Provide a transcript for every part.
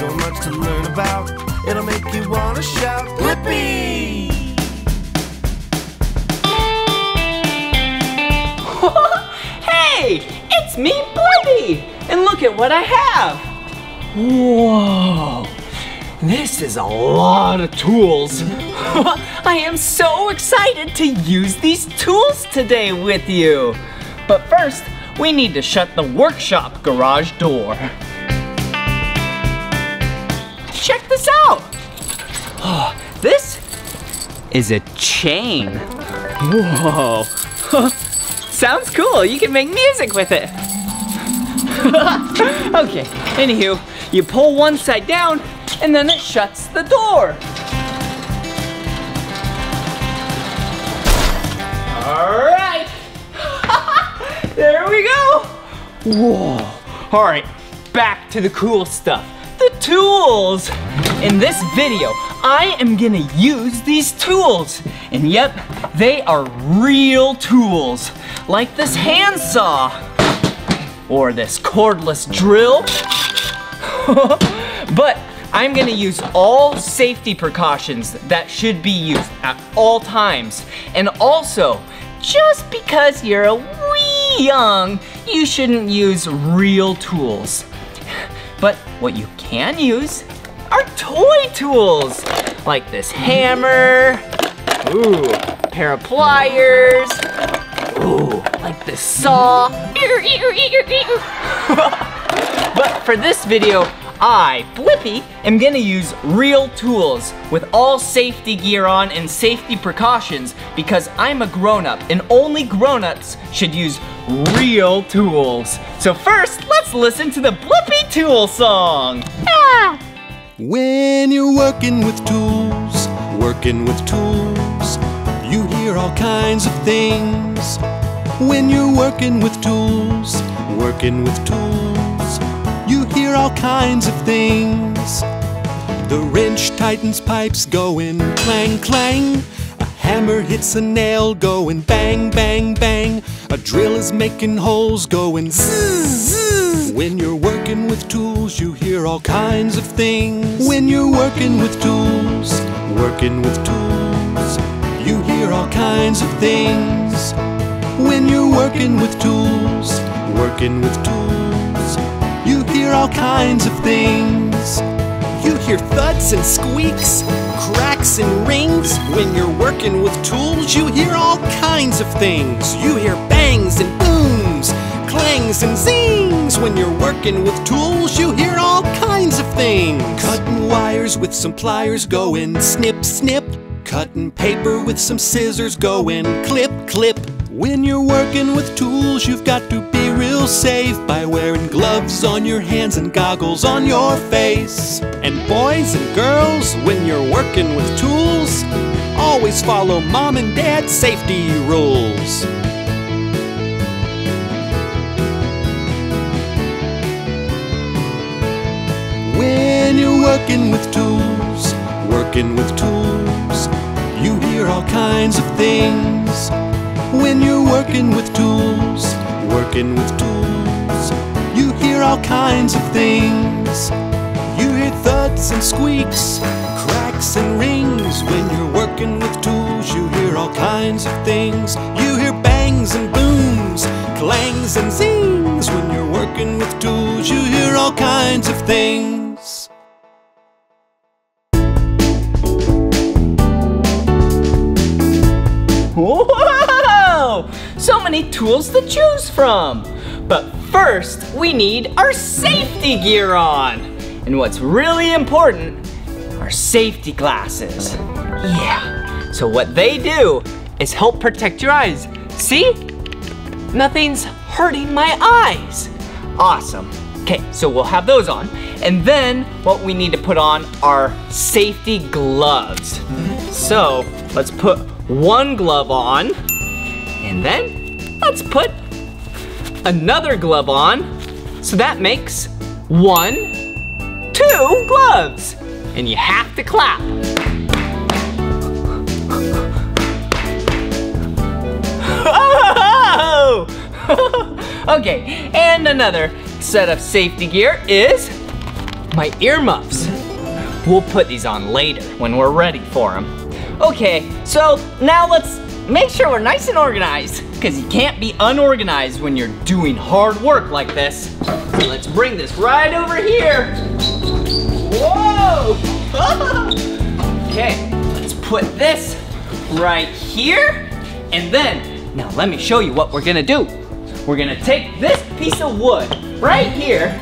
so much to learn about. It'll make you wanna shout, Blippi! Hey, it's me, Blippi! And look at what I have! Whoa! This is a lot of tools. I am so excited to use these tools today with you. But first, we need to shut the workshop garage door. Check this out. Oh, this is a chain. Whoa. Sounds cool. You can make music with it. Okay, anywho, you pull one side down and then it shuts the door. All right. There we go. Whoa. All right, back to the cool stuff. The tools. In this video, I am gonna use these tools. And yep, they are real tools. Like this handsaw. Or this cordless drill. But I'm gonna use all safety precautions that should be used at all times. And also, just because you're a wee young, you shouldn't use real tools. But what you can use are toy tools, like this hammer, ooh, pair of pliers, ooh, like this saw. But for this video, I, Blippi, am gonna use real tools with all safety gear on and safety precautions because I'm a grown-up and only grown-ups should use real tools. So first, let's listen to the Blippi Tools Song. Ah! When you're working with tools, you hear all kinds of things. When you're working with tools, you hear all kinds of things. The wrench tightens pipes going clang, clang. A hammer hits a nail going bang, bang, bang. A drill is making holes going zzz, zzz. When you're working with tools, you hear all kinds of things. When you're working with tools, you hear all kinds of things. When you're working with tools, you hear all kinds of things. You hear thuds and squeaks, cracks and rings. When you're working with tools, you hear all kinds of things. You hear bangs and booms, clangs and zings. When you're working with tools, you hear all kinds of things. Cutting wires with some pliers going snip, snip. Cutting paper with some scissors going clip, clip. When you're working with tools, you've got to be real safe by wearing gloves on your hands and goggles on your face. And boys and girls, when you're working with tools, always follow mom and dad's safety rules. When you're working with tools, you hear all kinds of things. When you're working with tools, you hear all kinds of things. You hear thuds and squeaks, cracks and rings. When you're working with tools, you hear all kinds of things. You hear bangs and booms, clangs and zings. When you're working with tools, you hear all kinds of things. Whoa! So many tools to choose from. But first, we need our safety gear on. And what's really important are safety glasses. Yeah, so what they do is help protect your eyes. See? Nothing's hurting my eyes. Awesome. Okay, so we'll have those on. And then what we need to put on are safety gloves. So let's put one glove on, and then let's put another glove on. So that makes 1, 2 gloves. And you have to clap. Oh! Okay, and another set of safety gear is my earmuffs. We'll put these on later when we're ready for them. Okay, so now let's make sure we're nice and organized, because you can't be unorganized when you're doing hard work like this. So let's bring this right over here. Whoa! Okay, let's put this right here. And then, now let me show you what we're gonna do. We're gonna take this piece of wood right here.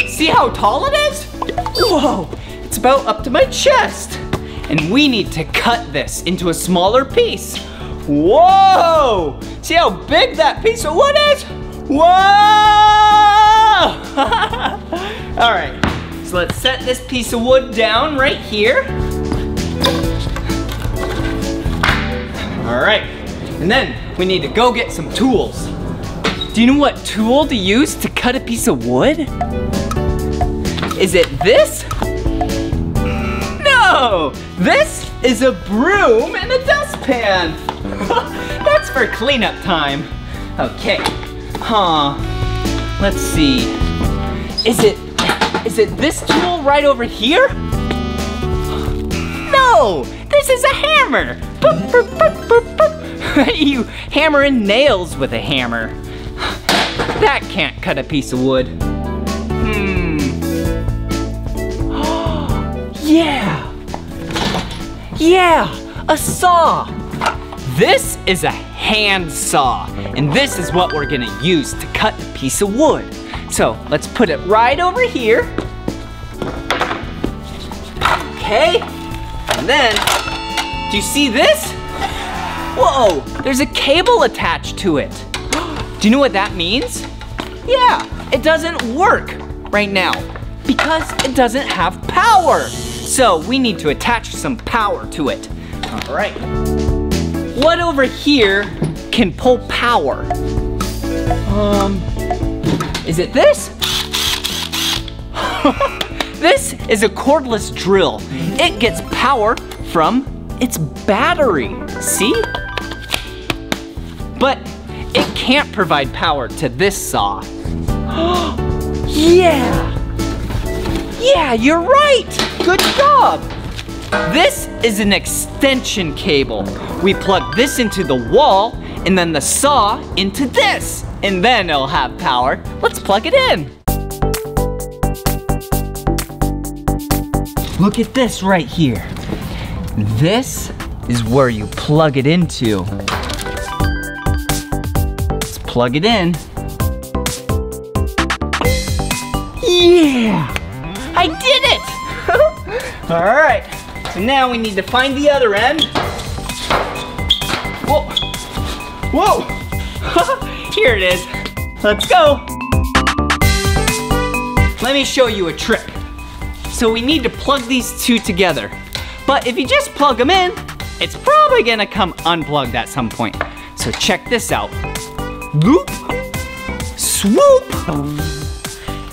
See how tall it is? Whoa, it's about up to my chest. And we need to cut this into a smaller piece. Whoa! See how big that piece of wood is? Whoa! All right, so let's set this piece of wood down right here. All right, and then we need to go get some tools. Do you know what tool to use to cut a piece of wood? Is it this? No, this is a broom and a dustpan. That's for cleanup time. Okay, let's see. Is it this tool right over here? No, this is a hammer. Boop, boop, boop, boop, boop. You hammer in nails with a hammer. That can't cut a piece of wood. Yeah, a saw. This is a hand saw, and this is what we're gonna use to cut a piece of wood. So let's put it right over here. Okay, and then, do you see this? Whoa, there's a cable attached to it. Do you know what that means? Yeah, it doesn't work right now because it doesn't have power. So we need to attach some power to it. All right. What over here can pull power? Is it this? This is a cordless drill. It gets power from its battery, see? But it can't provide power to this saw. Yeah, you're right. Good job. This is an extension cable. We plug this into the wall and then the saw into this, and then it'll have power. Let's plug it in. Look at this right here. This is where you plug it into. Let's plug it in. Yeah, I did it. All right, so now we need to find the other end. Whoa, whoa, here it is. Let's go. Let me show you a trick. So we need to plug these two together. But if you just plug them in, it's probably gonna come unplugged at some point. So check this out. Loop, swoop,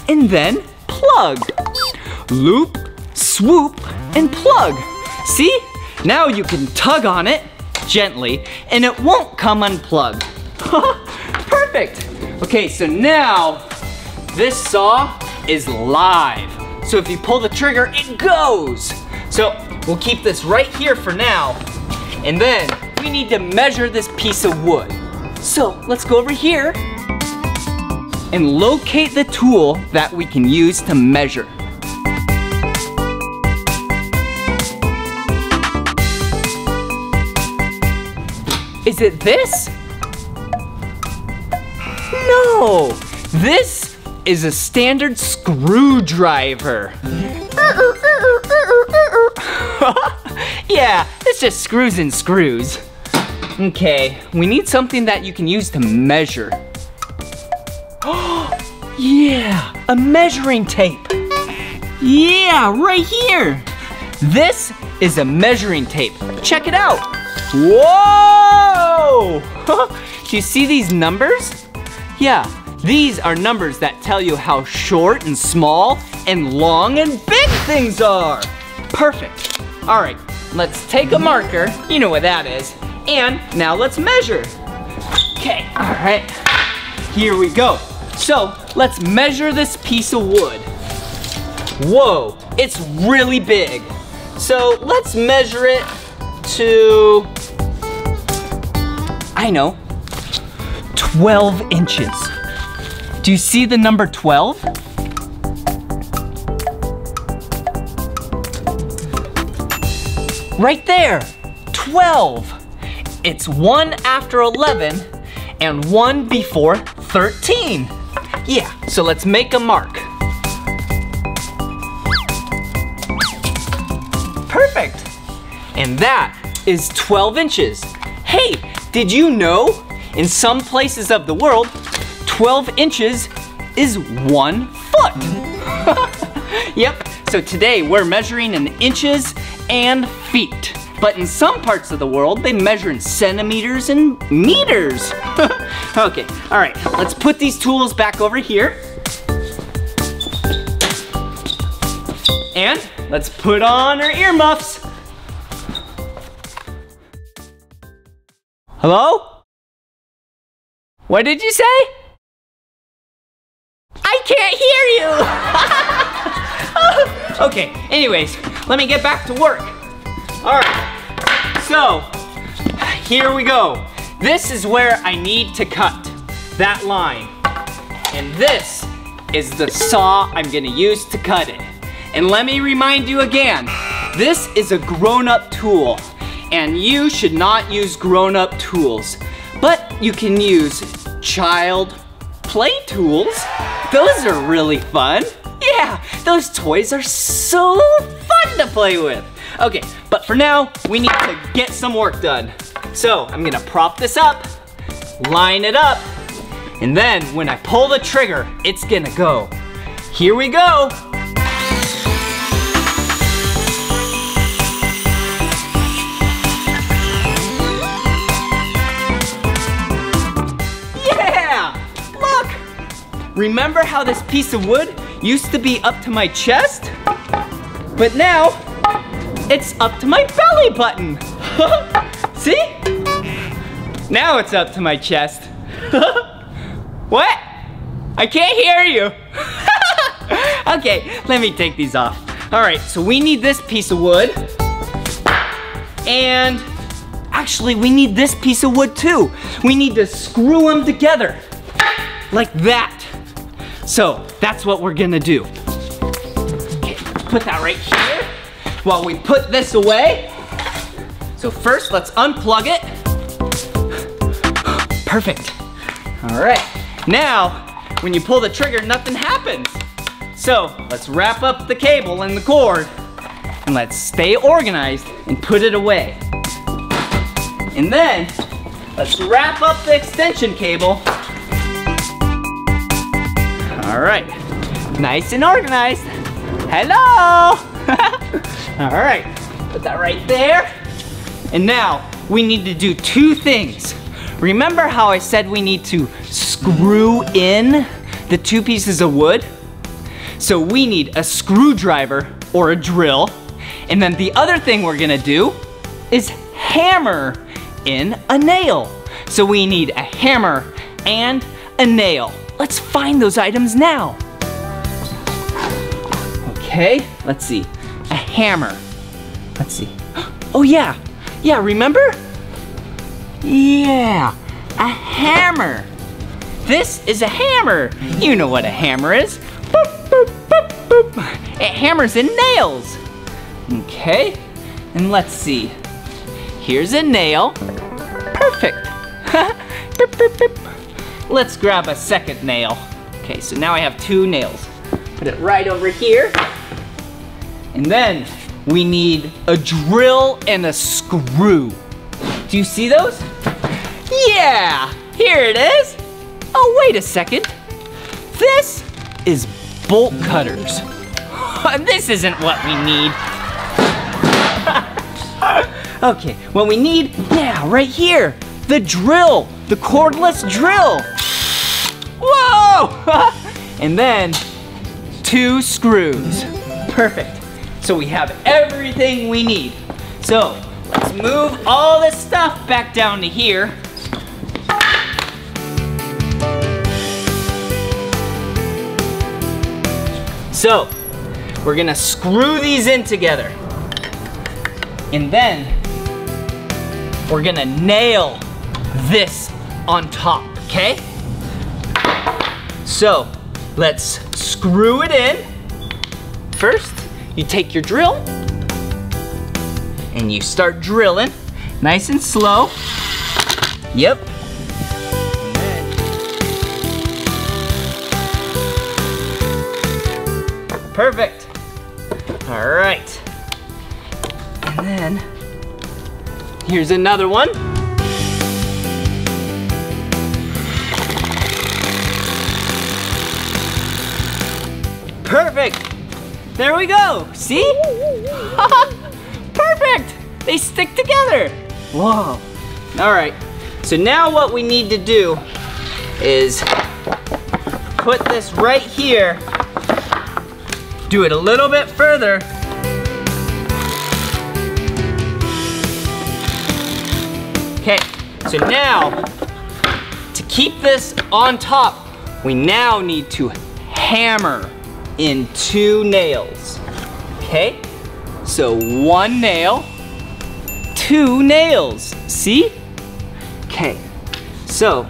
and then plug. Loop, swoop, and plug. See? Now you can tug on it gently and it won't come unplugged. Perfect. Okay, so now this saw is live. So if you pull the trigger, it goes. So we'll keep this right here for now. And then we need to measure this piece of wood. So let's go over here and locate the tool that we can use to measure. Is it this? No, this is a standard screwdriver. Yeah, it's just screws and screws. Okay, we need something that you can use to measure. Yeah, a measuring tape. Yeah, right here. This is a measuring tape. Check it out. Whoa! Do you see these numbers? Yeah, these are numbers that tell you how short and small and long and big things are. Perfect. All right, let's take a marker, you know what that is, and now let's measure. Okay, all right, here we go. So let's measure this piece of wood. Whoa, it's really big. So let's measure it to, I know, 12 inches. Do you see the number 12? Right there, 12. It's 1 after 11 and 1 before 13. Yeah, so let's make a mark. Perfect. And that is 12 inches. Hey, did you know in some places of the world, 12 inches is 1 foot? Yep, so today we're measuring in inches and feet. But in some parts of the world, they measure in centimeters and meters. Okay, all right, let's put these tools back over here. And let's put on our earmuffs. Hello? What did you say? I can't hear you. Okay, anyways, let me get back to work. All right, so here we go. This is where I need to cut that line. And this is the saw I'm gonna use to cut it. And let me remind you again, this is a grown-up tool, and you should not use grown-up tools, but you can use child play tools. Those are really fun. Yeah, those toys are so fun to play with. Okay, but for now, we need to get some work done. So I'm gonna prop this up, line it up, and then when I pull the trigger, it's gonna go. Here we go. Yeah, look. Remember how this piece of wood used to be up to my chest? But now, it's up to my belly button. See? Now it's up to my chest. What? I can't hear you. Okay, let me take these off. All right, so we need this piece of wood. And actually, we need this piece of wood too. We need to screw them together like that. So that's what we're gonna do. Okay, put that right here while we put this away. So first, let's unplug it. Perfect. All right, now, when you pull the trigger, nothing happens. So let's wrap up the cable and the cord, and let's stay organized and put it away. And then, let's wrap up the extension cable. All right, nice and organized. Hello! All right, put that right there. And now, we need to do two things. Remember how I said we need to screw in the two pieces of wood? So we need a screwdriver or a drill. And then the other thing we're gonna do is hammer in a nail. So we need a hammer and a nail. Let's find those items now. Okay, let's see. A hammer. Let's see. Oh yeah, remember? Yeah, a hammer. This is a hammer. You know what a hammer is. Boop, boop, boop, boop. It hammers in nails. Okay, and let's see. Here's a nail. Perfect. Boop, boop, boop. Let's grab a second nail. Okay, so now I have two nails. Put it right over here. And then we need a drill and a screw. Do you see those? Yeah, here it is. Oh, wait a second. This is bolt cutters. This isn't what we need. Okay, what we need, yeah, right here. The drill, the cordless drill. Whoa! And then 2 screws. Perfect. So we have everything we need. So let's move all this stuff back down to here. So we're gonna screw these in together. And then we're gonna nail this on top, okay? So let's screw it in. First, you take your drill and you start drilling nice and slow. Yep. Perfect. All right. And then here's another one. Perfect. There we go. See? Perfect. They stick together. Whoa. All right. So now what we need to do is put this right here. Do it a little bit further. Okay, so now, to keep this on top, we now need to hammer in 2 nails. Okay, so 1 nail, 2 nails, see? Okay, so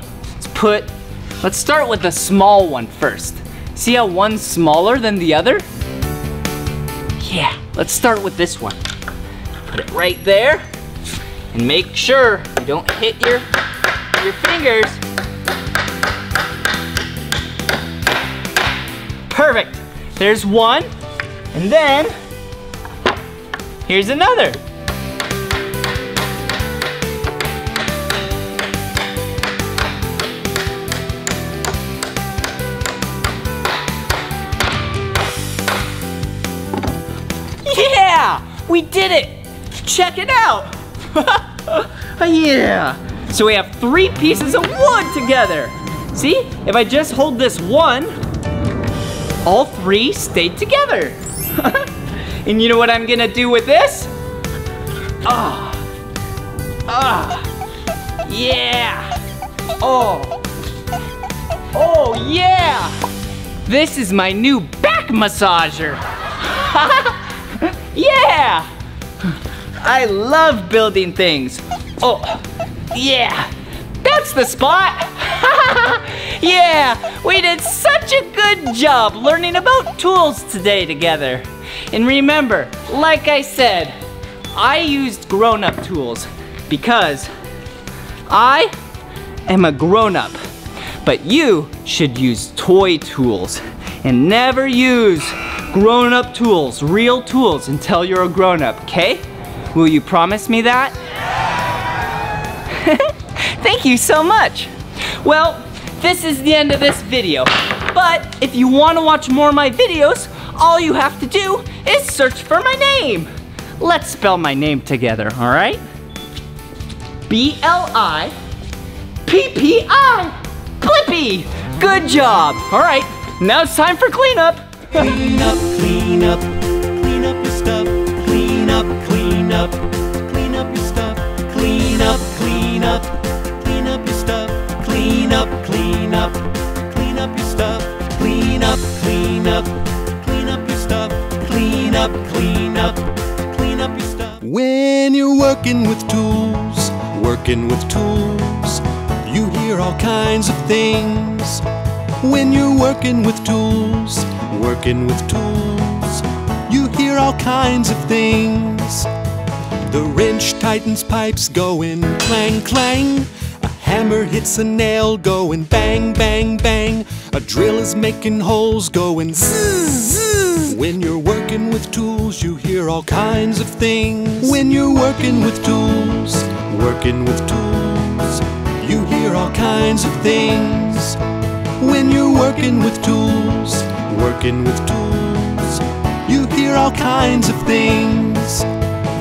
let's start with the small one first. See how one's smaller than the other? Yeah, let's start with this one. Put it right there and make sure you don't hit your fingers. Perfect. There's one, and then here's another. Yeah, we did it. Check it out. Yeah. So we have 3 pieces of wood together. See, if I just hold this one, all 3 stayed together. And you know what I'm gonna do with this? Yeah. Oh yeah. This is my new back massager. Yeah. I love building things. Oh, yeah. That's the spot. Yeah, we did such a good job learning about tools today together. And remember, like I said, I used grown-up tools because I am a grown-up. But you should use toy tools and never use grown-up tools, real tools, until you're a grown-up, okay? Will you promise me that? Thank you so much. Well, this is the end of this video. But if you want to watch more of my videos, all you have to do is search for my name. Let's spell my name together, all right? B-L-I-P-P-I. Blippi. Good job. All right, now it's time for cleanup. Clean up, clean up, clean up your stuff. Clean up, clean up, clean up your stuff. Clean up, clean up, clean up your stuff. Clean up, clean up, clean up your stuff. Clean up, clean up, clean up your stuff. Clean up, clean up, clean up your stuff. When you're working with tools, you hear all kinds of things. When you're working with tools, you hear all kinds of things. The wrench tightens pipes going clang, clang. A hammer hits a nail going bang, bang, bang. A drill is making holes going zzz, zzz. When you're working with tools, you hear all kinds of things. When you're working with tools, you hear all kinds of things. When you're working with tools, you hear all kinds of things.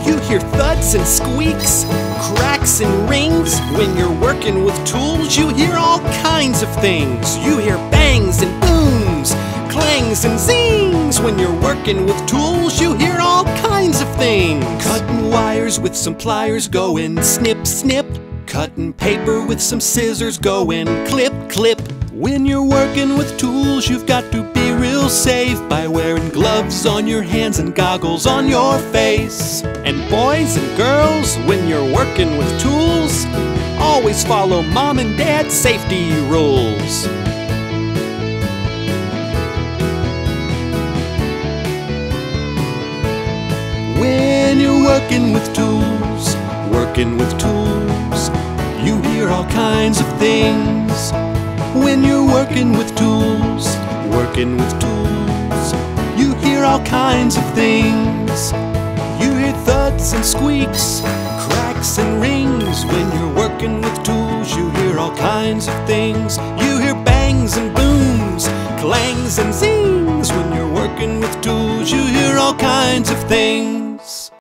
You hear thuds and squeaks, cracks and rings. When you're working with tools, you hear all kinds of things. You hear bangs and booms, clangs and zings. When you're working with tools, you hear all kinds of things. Cutting wires with some pliers going snip, snip. Cutting paper with some scissors going clip, clip. When you're working with tools, you've got to be real safe by wearing gloves on your hands and goggles on your face. And boys and girls, when you're working with tools, always follow mom and dad's safety rules. When you're working with tools, you hear all kinds of things. When you're working with tools, you hear all kinds of things. You hear thuds and squeaks, cracks and rings. When you're working with tools, you hear all kinds of things. You hear bangs and booms, clangs and zings. When you're working with tools, you hear all kinds of things.